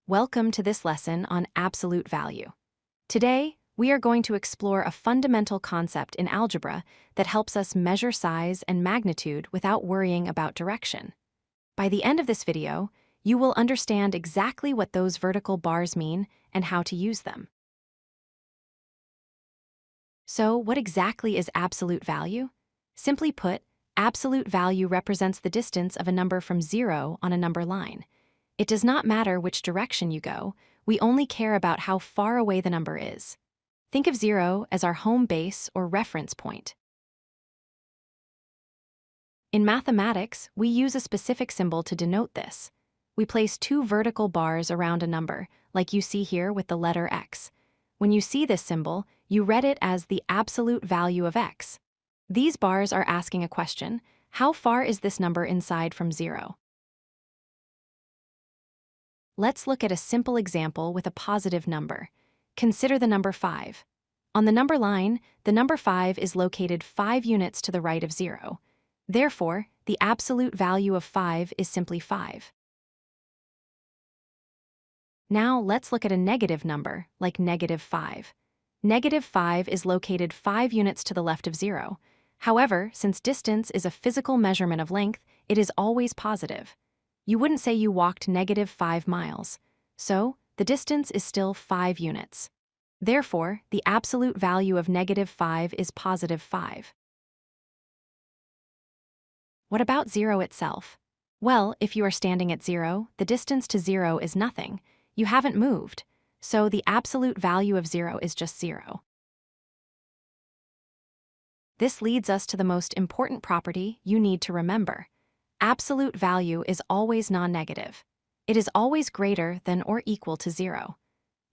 Welcome to this lesson on absolute value. Today, we are going to explore a fundamental concept in algebra that helps us measure size and magnitude without worrying about direction. By the end of this video, you will understand exactly what those vertical bars mean and how to use them. So, what exactly is absolute value? Simply put, absolute value represents the distance of a number from 0 on a number line. It does not matter which direction you go, we only care about how far away the number is. Think of 0 as our home base or reference point. In mathematics, we use a specific symbol to denote this. We place two vertical bars around a number, like you see here with the letter x. When you see this symbol, you read it as the absolute value of x. These bars are asking a question: how far is this number inside from 0? Let's look at a simple example with a positive number. Consider the number 5. On the number line, the number 5 is located 5 units to the right of 0. Therefore, the absolute value of 5 is simply 5. Now let's look at a negative number, like -5. -5 is located 5 units to the left of 0. However, since distance is a physical measurement of length, it is always positive. You wouldn't say you walked -5 miles. So, the distance is still 5 units. Therefore, the absolute value of -5 is +5. What about 0 itself? Well, if you are standing at 0, the distance to 0 is nothing. You haven't moved. So the absolute value of 0 is just 0. This leads us to the most important property you need to remember. Absolute value is always non-negative. It is always greater than or equal to 0.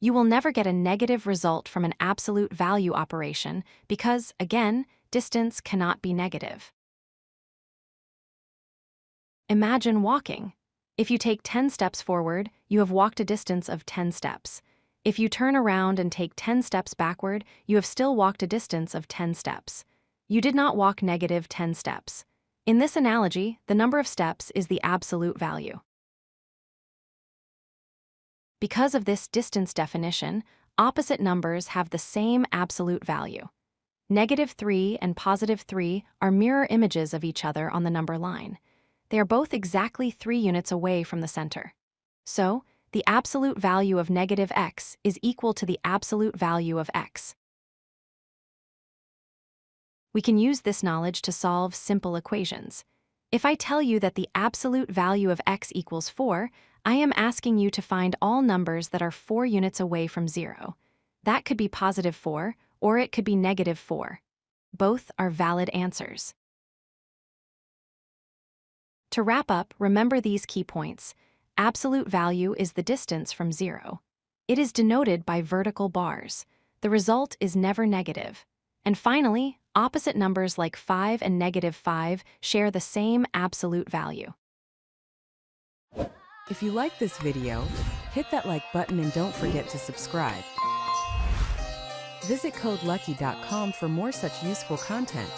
You will never get a negative result from an absolute value operation because, again, distance cannot be negative. Imagine walking. If you take 10 steps forward, you have walked a distance of 10 steps. If you turn around and take 10 steps backward, you have still walked a distance of 10 steps. You did not walk -10 steps. In this analogy, the number of steps is the absolute value. Because of this distance definition, opposite numbers have the same absolute value. -3 and +3 are mirror images of each other on the number line. They are both exactly 3 units away from the center. So, the absolute value of -x is equal to the absolute value of x. We can use this knowledge to solve simple equations. If I tell you that the absolute value of x equals 4, I am asking you to find all numbers that are 4 units away from 0. That could be +4, or it could be -4. Both are valid answers. To wrap up, remember these key points. Absolute value is the distance from 0. It is denoted by vertical bars. The result is never negative. And finally, opposite numbers like 5 and -5 share the same absolute value. If you like this video, hit that like button and don't forget to subscribe. Visit codelucky.com for more such useful content.